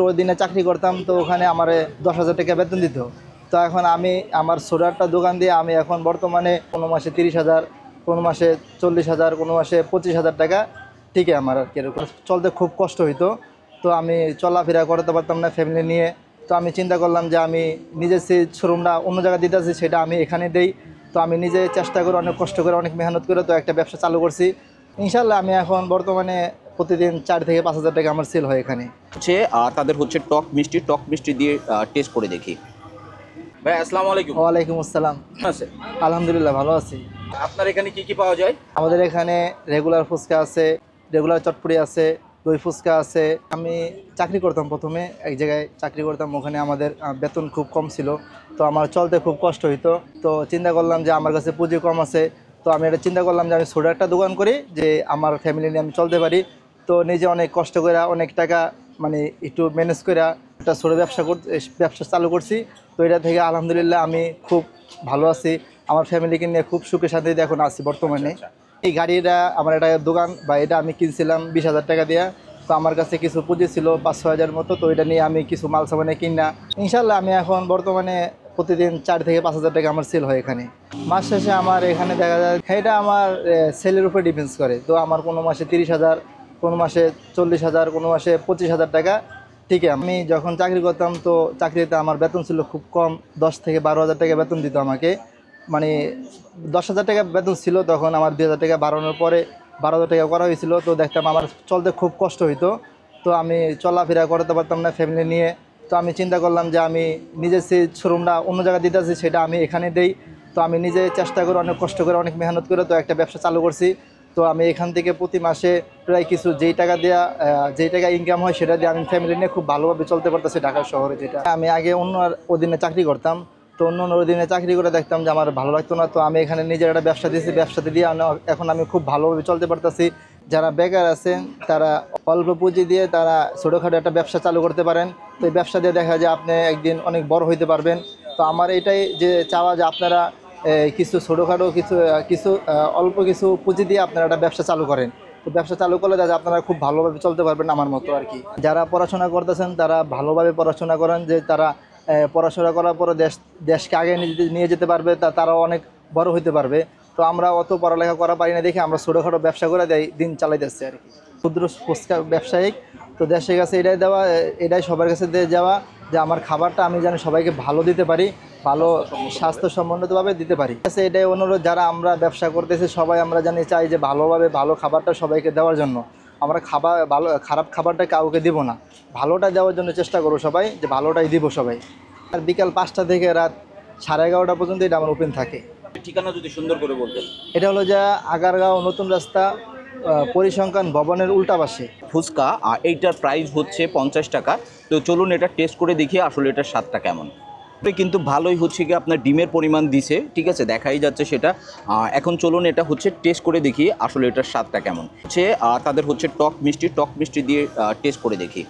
ওই দিনে চাকরি করতাম, তো ওখানে আমার 10,000 টাকা বেতন দিত। তো এখন আমি আমার সোডারটা দোকান দিয়ে আমি এখন বর্তমানে কোনো মাসে 30,000, কোনো মাসে 40,000, কোনো মাসে 25,000 টাকা ঠিক আমার আর কি। এরকম চলতে খুব কষ্ট হইতো, তো আমি চলাফেরা করতে পারতাম না ফ্যামিলি নিয়ে। তো আমি চিন্তা করলাম যে আমি নিজের সেই শোরুমটা অন্য জায়গায় দিতেছি, সেটা আমি এখানে দেই। তো আমি নিজে চেষ্টা করে, অনেক কষ্ট করে, অনেক মেহনত করে তো একটা ব্যবসা চালু করছি। ইনশাল্লাহ আমি এখন বর্তমানে প্রতিদিন 4 থেকে 5,000 টাকা আমার সেল হয় এখানে। হচ্ছে তাদের হচ্ছে টক মিষ্টি দিয়ে টেস্ট করে দেখি। ভাই আসসালামু আলাইকুম। ওয়ালাইকুম আসসালাম। আছে আলহামদুলিল্লাহ ভালো আছি। আপনার এখানে কি কি পাওয়া যায়? আমাদের এখানে রেগুলার ফুচকা আছে, রেগুলার চটপটি আছে, দই ফুচকা আছে। আমি চাকরি করতাম, প্রথমে এক জায়গায় চাকরি করতাম, ওখানে আমাদের বেতন খুব কম ছিল, তো আমার চলতে খুব কষ্ট হইতো। তো চিন্তা করলাম যে আমার কাছে পুঁজি কম আছে, তো আমি এটা চিন্তা করলাম যে আমি ছোটো একটা দোকান করি, যে আমার ফ্যামিলি নিয়ে আমি চলতে পারি। তো নিজে অনেক কষ্ট করে, অনেক টাকা মানে একটু ম্যানেজ করে একটা ছোটো ব্যবসা চালু করছি। তো এটা থেকে আলহামদুলিল্লাহ আমি খুব ভালো আছি, আমার ফ্যামিলিকে নিয়ে খুব সুখে শান্তিতে এখন আছি বর্তমানে। এই গাড়িটা আমার একটা দোকান বা এটা আমি কিনছিলাম 20,000 টাকা দিয়ে। তো আমার কাছে কিছু পুঁজি ছিল 5-6 হাজার মতো, তো এটা নিয়ে আমি কিছু মাল সামানে কিনা ইনশাল্লাহ আমি এখন বর্তমানে প্রতিদিন 4 থেকে 5,000 টাকা আমার সেল হয় এখানে। মাস শেষে আমার এখানে দেখা যায় এটা আমার সেলের উপর ডিপেন্ডস করে। তো আমার কোনো মাসে 30,000, কোনো মাসে 40,000, কোনো মাসে 25,000 টাকা ঠিক। আমি যখন চাকরি করতাম, তো চাকরিতে আমার বেতন ছিল খুব কম, 10 থেকে 12,000 টাকা বেতন দিত আমাকে। মানে 10,000 টাকা বেতন ছিল, তখন আমার 2,000 টাকা বাড়ানোর পরে 12,000 টাকা করা হয়েছিল। তো দেখতাম আমার চলতে খুব কষ্ট হইতো, তো আমি চলাফেরা করতে পারতাম না ফ্যামিলি নিয়ে। তো আমি চিন্তা করলাম যে আমি নিজের সেই শোরুমটা অন্য জায়গায় দিতেছি, সেটা আমি এখানে দেই। তো আমি নিজে চেষ্টা করে, অনেক কষ্ট করে, অনেক মেহনত করে তো একটা ব্যবসা চালু করছি। তো আমি এখান থেকে প্রতি মাসে প্রায় কিছু যেই টাকা ইনকাম হয়, সেটা দিয়ে আমি ফ্যামিলি নিয়ে খুব ভালোভাবে চলতে পারতেছি ঢাকা শহরে। যেটা আমি আগে অন্য অধীনে চাকরি করতাম, তো অন্য অধীনে চাকরি করে দেখতাম যে আমার ভালো লাগতো না। তো আমি এখানে নিজের একটা ব্যবসা দিয়েছি, ব্যবসাতে দিয়ে এখন আমি খুব ভালোভাবে চলতে পারতেছি। যারা বেকার আছেন তারা অল্প পুঁজি দিয়ে তারা ছোটোখাটো একটা ব্যবসা চালু করতে পারেন। তো এই ব্যবসা দিয়ে দেখা যায় আপনি একদিন অনেক বড় হইতে পারবেন। তো আমার এটাই যে চাওয়া যে আপনারা কিছু ছোটোখাটো কিছু অল্প কিছু পুঁজি দিয়ে আপনারা একটা ব্যবসা চালু করেন। তো ব্যবসা চালু করলে দেখা যায় আপনারা খুব ভালোভাবে চলতে পারবেন আমার মতো আর কি। যারা পড়াশোনা করতেছেন তারা ভালোভাবে পড়াশোনা করেন, যে তারা পড়াশোনা করার পরে দেশকে আগে নিয়ে যেতে পারবে, তারাও অনেক বড় হইতে পারবে। তো আমরা অত পড়ালেখা করা পারি না দেখে আমরা ছোটোখাটো ব্যবসা করে দিন চালাইতেছি আর কি। ক্ষুদ্র ফুচকা ব্যবসায়িক, তো দেশের কাছে এটাই সবার কাছে দিয়ে যাওয়া, যে আমার খাবারটা আমি যেন সবাইকে ভালো দিতে পারি, ভালো স্বাস্থ্যসম্মতভাবে দিতে পারি। এটাই অনুরোধ, যারা আমরা ব্যবসা করতেছি সবাই আমরা চাই যে ভালোভাবে ভালো খাবারটা সবাইকে দেওয়ার জন্য। আমরা খারাপ খাবারটা কাউকে দিব না, ভালোটা দেওয়ার জন্য চেষ্টা করবো সবাই, যে ভালোটাই দিব সবাই। আর বিকাল 5টা থেকে রাত 11:30 পর্যন্ত এটা আমার ওপেন থাকে। ঠিকানা যদি সুন্দর করে বলতেন। এটা হলো যে আগারগাঁও নতুন রাস্তা, পরিসংখ্যান ভবনের উল্টা পাশে। ফুচকা এইটার প্রাইস হচ্ছে 50 টাকা। তো চলুন এটা টেস্ট করে দেখি আসলে এটার স্বাদটা কেমন। কিন্তু ভালোই হচ্ছে কি আপনার ডিমের পরিমাণ দিছে, ঠিক আছে, দেখাই যাচ্ছে সেটা। এখন চলুন এটা হচ্ছে টেস্ট করে দেখি আসলে এটার স্বাদটা কেমন হচ্ছে। তাদের হচ্ছে টক মিষ্টি দিয়ে টেস্ট করে দেখি।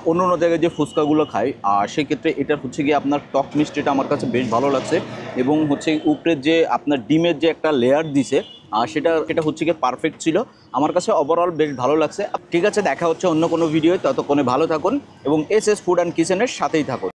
অন্য অন্য জায়গায় যে ফুচকাগুলো খাই সেক্ষেত্রে এটার হচ্ছে গিয়ে আপনার টক মিষ্টিটা আমার কাছে বেশ ভালো লাগছে, এবং হচ্ছে উপরে যে আপনার ডিমের যে একটা লেয়ার দিছে সেটা হচ্ছে গিয়ে পারফেক্ট ছিল। আমার কাছে ওভারঅল বেশ ভালো লাগছে। ঠিক আছে, দেখা হচ্ছে অন্য কোনো ভিডিওয়, ততক্ষণে ভালো থাকুন এবং এস ফুড অ্যান্ড কিচেনের সাথেই থাকুন।